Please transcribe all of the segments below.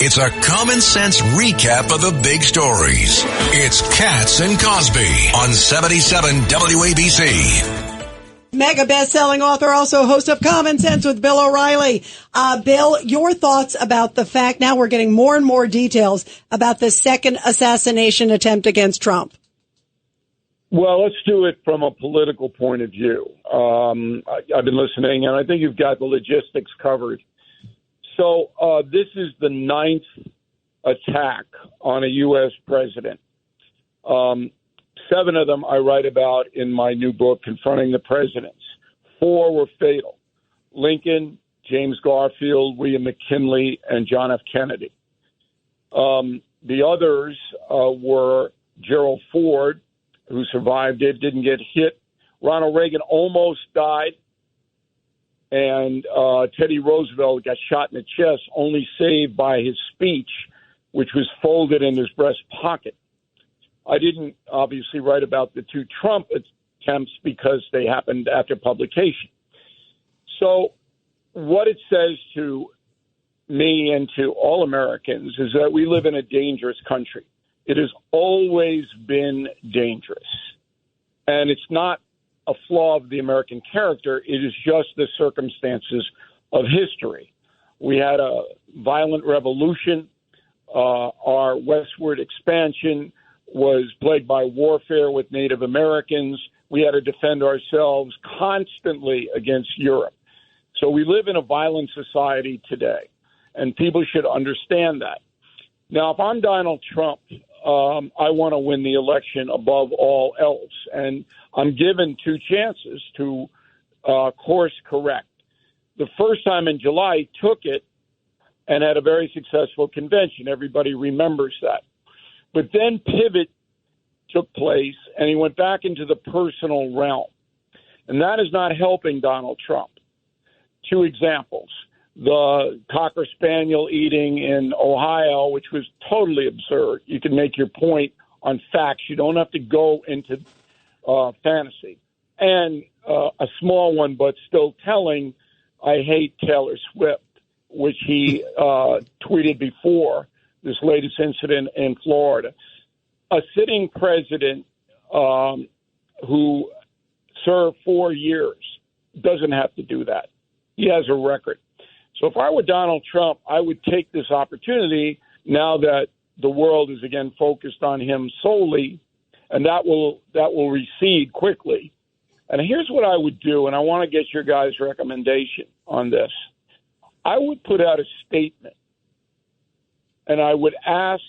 It's a common sense recap of the big stories. It's Katz and Cosby on 77 WABC. Mega best-selling author, also host of Common Sense with Bill O'Reilly. Bill, your thoughts about the fact now we're getting more and more details about the second assassination attempt against Trump. Well, let's do it from a political point of view. I've been listening, and I think you've got the logistics covered. So this is the 9th attack on a U.S. president. 7 of them I write about in my new book, Confronting the Presidents. 4 were fatal. Lincoln, James Garfield, William McKinley, and John F. Kennedy. The others were Gerald Ford, who survived it, didn't get hit. Ronald Reagan almost died. And Teddy Roosevelt got shot in the chest, only saved by his speech, which was folded in his breast pocket. I didn't obviously write about the 2 Trump attempts because they happened after publication. So what it says to me and to all Americans is that we live in a dangerous country. It has always been dangerous. And it's not a flaw of the American character. It is just the circumstances of history. We had a violent revolution. Our westward expansion was plagued by warfare with Native Americans. We had to defend ourselves constantly against Europe. So we live in a violent society today, and people should understand that. Now, if I'm Donald Trump, I want to win the election above all else. And I'm given 2 chances to course correct. The first time in July, he took it and had a very successful convention. Everybody remembers that. But then pivot took place, and he went back into the personal realm. And that is not helping Donald Trump. 2 examples. The Cocker Spaniel eating in Ohio, which was totally absurd. You can make your point on facts. You don't have to go into fantasy. And a small one, but still telling, I hate Taylor Swift, which he tweeted before this latest incident in Florida. A sitting president who served 4 years doesn't have to do that. He has a record. So if I were Donald Trump, I would take this opportunity now that the world is again focused on him solely, and that will recede quickly. And here's what I would do, and I want to get your guys' recommendation on this. I would put out a statement, and I would ask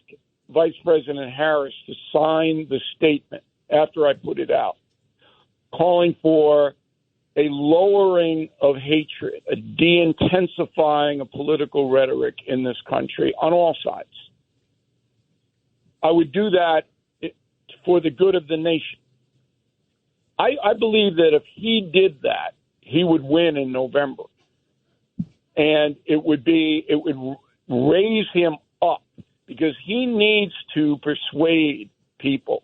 Vice President Harris to sign the statement after I put it out, calling for a lowering of hatred, a de-intensifying of political rhetoric in this country on all sides. I would do that for the good of the nation. I believe that if he did that, he would win in November. And it would raise him up because he needs to persuade people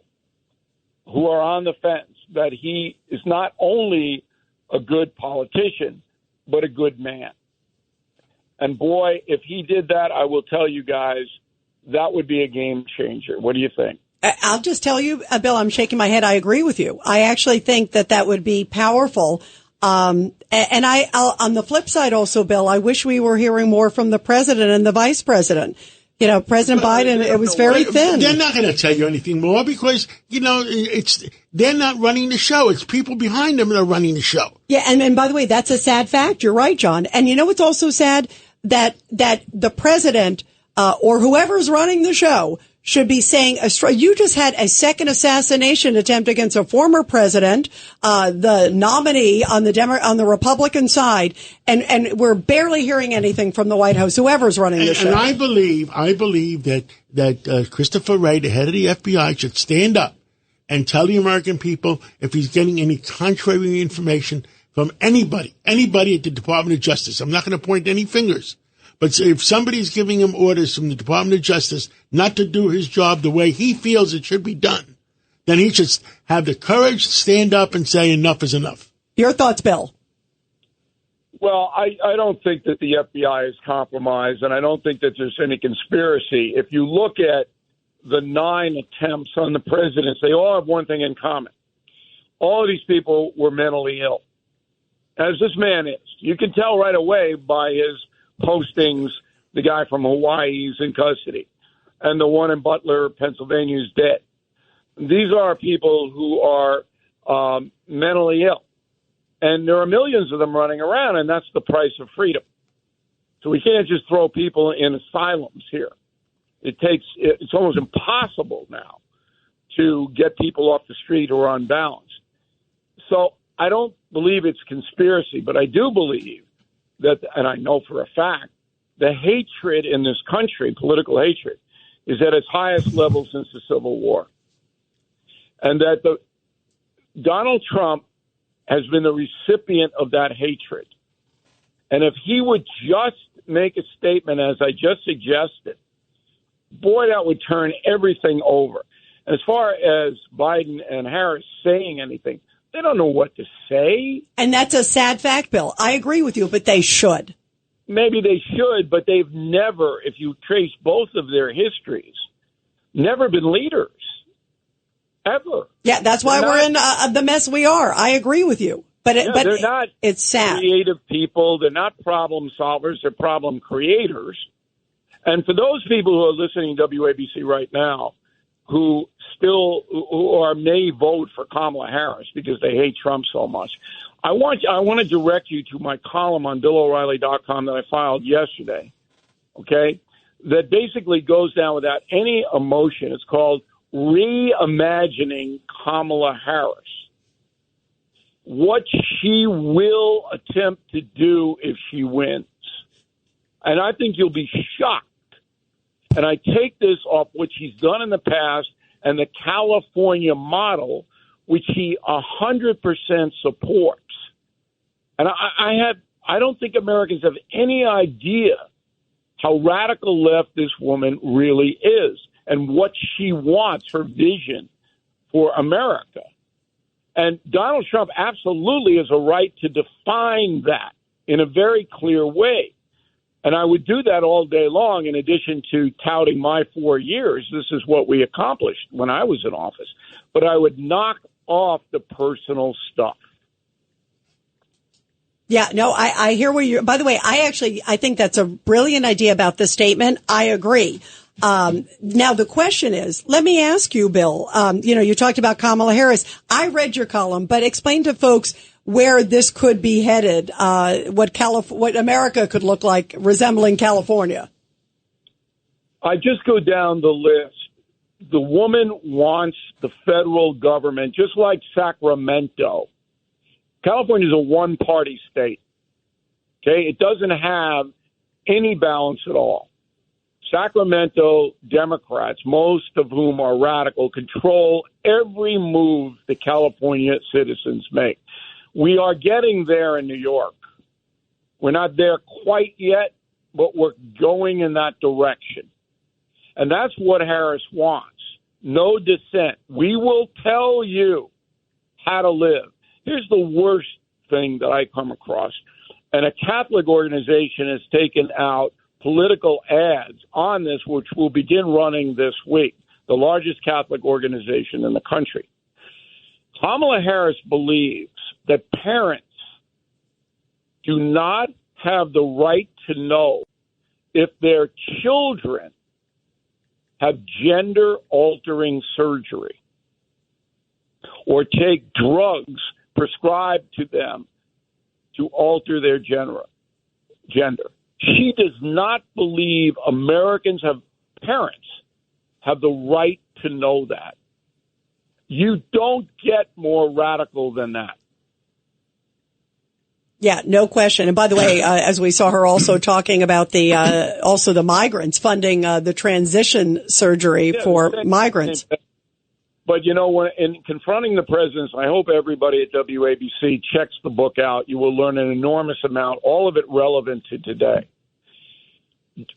who are on the fence that he is not only a good politician, but a good man. And boy, if he did that, I will tell you guys, that would be a game changer. What do you think? I'll just tell you, Bill, I'm shaking my head. I agree with you. I actually think that would be powerful. And I'll, on the flip side also, Bill, I wish we were hearing more from the president and the vice president. You know, President Biden, it was very thin. They're not going to tell you anything more because, they're not running the show. It's people behind them that are running the show. Yeah. And by the way, that's a sad fact. You're right, John. And you know what's also sad? That the president, or whoever's running the show should be saying, you just had a second assassination attempt against a former president, the nominee on the Republican side, and we're barely hearing anything from the White House, whoever's running the show. And I believe that Christopher Wray, the head of the FBI, should stand up and tell the American people if he's getting any contrary information from anybody at the Department of Justice. I'm not going to point any fingers. But if somebody's giving him orders from the Department of Justice not to do his job the way he feels it should be done, then he should have the courage to stand up and say enough is enough. Your thoughts, Bill? Well, I don't think that the FBI is compromised, and I don't think that there's any conspiracy. If you look at the 9 attempts on the presidents, they all have one thing in common. All of these people were mentally ill, as this man is. You can tell right away by his postings, the guy from Hawaii is in custody, and the one in Butler, Pennsylvania is dead. These are people who are mentally ill. And there are millions of them running around, and that's the price of freedom. So we can't just throw people in asylums here. It's almost impossible now to get people off the street who are unbalanced. So I don't believe it's conspiracy, but I do believe that, and I know for a fact, the hatred in this country, political hatred, is at its highest level since the Civil War. And that Donald Trump has been the recipient of that hatred. And if he would just make a statement, as I just suggested, boy, that would turn everything over. As far as Biden and Harris saying anything, they don't know what to say. And that's a sad fact, Bill. I agree with you, but they should. Maybe they should, but they've never, if you trace both of their histories, never been leaders. Ever. Yeah, that's why we're in the mess we are. I agree with you. But they're not it's sad. Creative people. They're not problem solvers. They're problem creators. And for those people who are listening to WABC right now, who may vote for Kamala Harris because they hate Trump so much, I want to direct you to my column on BillO'Reilly.com that I filed yesterday. Okay, that basically goes down without any emotion. It's called Reimagining Kamala Harris. What she will attempt to do if she wins. And I think you'll be shocked. And I take this off what she's done in the past and the California model, which he 100% supports. And I don't think Americans have any idea how radical left this woman really is and what she wants, her vision for America. And Donald Trump absolutely has a right to define that in a very clear way. And I would do that all day long, in addition to touting my 4 years. This is what we accomplished when I was in office. But I would knock off the personal stuff. Yeah, no, I hear where you're. By the way, I think that's a brilliant idea about the statement. I agree. Now the question is, let me ask you, Bill, you talked about Kamala Harris. I read your column, but explain to folks where this could be headed, what America could look like resembling California. I just go down the list. The woman wants the federal government, just like Sacramento. California is a one-party state. Okay, it doesn't have any balance at all. Sacramento Democrats, most of whom are radical, control every move the California citizens make. We are getting there in New York. We're not there quite yet, but we're going in that direction. And that's what Harris wants. No dissent. We will tell you how to live. Here's the worst thing that I come across. And a Catholic organization has taken out political ads on this, which will begin running this week, the largest Catholic organization in the country. Kamala Harris believes that parents do not have the right to know if their children have gender-altering surgery or take drugs prescribed to them to alter their gender. She does not believe parents have the right to know that. You don't get more radical than that. Yeah, no question. And by the way, as we saw her also talking about the migrants, funding the transition surgery for migrants. But, in confronting the presidents, I hope everybody at WABC checks the book out. You will learn an enormous amount, all of it relevant to today.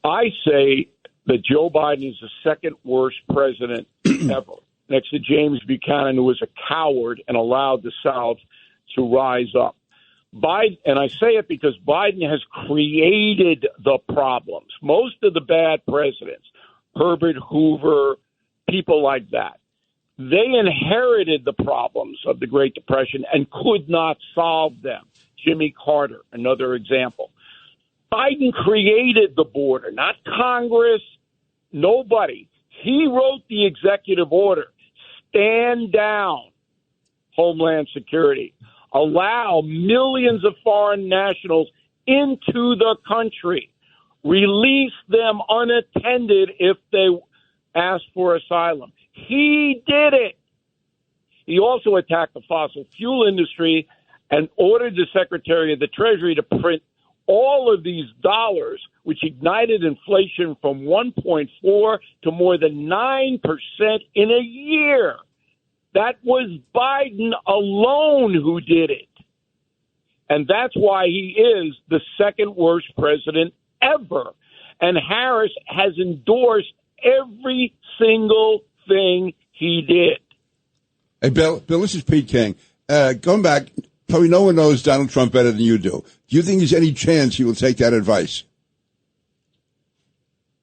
I say that Joe Biden is the second worst president ever, next to James Buchanan, who was a coward and allowed the South to rise up. Biden, and I say it because Biden has created the problems. Most of the bad presidents, Herbert Hoover, people like that, they inherited the problems of the Great Depression and could not solve them. Jimmy Carter, another example. Biden created the border, not Congress, nobody. He wrote the executive order. Stand down, Homeland Security. Allow millions of foreign nationals into the country. Release them unattended if they ask for asylum. He did it. He also attacked the fossil fuel industry and ordered the Secretary of the Treasury to print all of these dollars, which ignited inflation from 1.4 to more than 9% in a year. That was Biden alone who did it. And that's why he is the second worst president ever. And Harris has endorsed every single thing he did. Hey, Bill, this is Pete King. Going back, probably no one knows Donald Trump better than you do. Do you think there's any chance he will take that advice?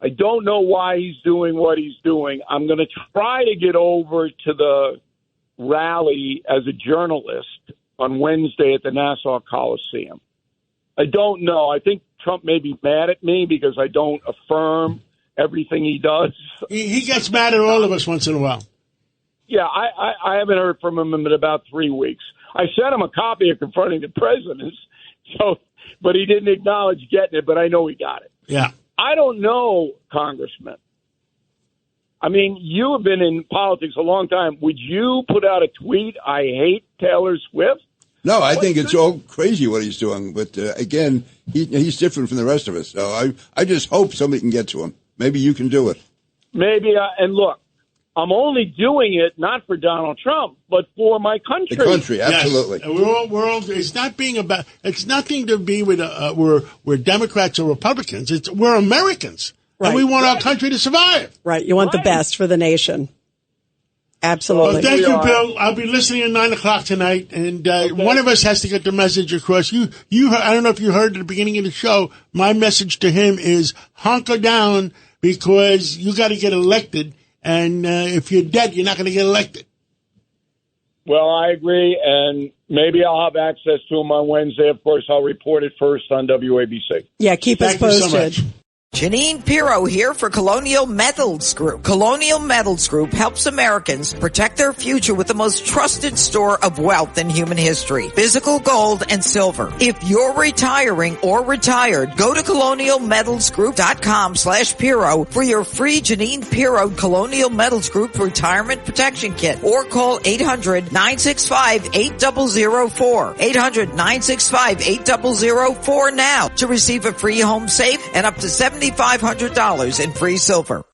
I don't know why he's doing what he's doing. I'm going to try to get over to the rally as a journalist on Wednesday at the Nassau Coliseum. I don't know. I think Trump may be mad at me because I don't affirm everything he does. He gets mad at all of us once in a while. Yeah, I haven't heard from him in about 3 weeks. I sent him a copy of Confronting the Presidents, but he didn't acknowledge getting it, but I know he got it. Yeah. I don't know, Congressman. I mean, you have been in politics a long time. Would you put out a tweet, I hate Taylor Swift? No, I think it's all crazy what he's doing. But, again, he's different from the rest of us. So I just hope somebody can get to him. Maybe you can do it. Maybe. And look, I'm only doing it not for Donald Trump, but for my country. The country, absolutely. Yes. We're all, it's not being about. It's nothing to be with. We're Democrats or Republicans. We're Americans, and we want our country to survive. Right. You want the best for the nation. Absolutely. Well, thank you, Bill. I'll be listening at 9:00 tonight, and one of us has to get the message across. You. I don't know if you heard at the beginning of the show. My message to him is hunker down because you got to get elected. And if you're dead, you're not going to get elected. Well, I agree, and maybe I'll have access to him on Wednesday. Of course, I'll report it first on WABC. Yeah, keep us posted. Thank you so much. Janine Pirro here for Colonial Metals Group. Colonial Metals Group helps Americans protect their future with the most trusted store of wealth in human history, physical gold and silver. If you're retiring or retired, go to colonialmetalsgroup.com/Pirro for your free Janine Pirro Colonial Metals Group Retirement Protection Kit, or call 800-965-8004. 800-965-8004 now to receive a free home safe and up to $7,500 in free silver.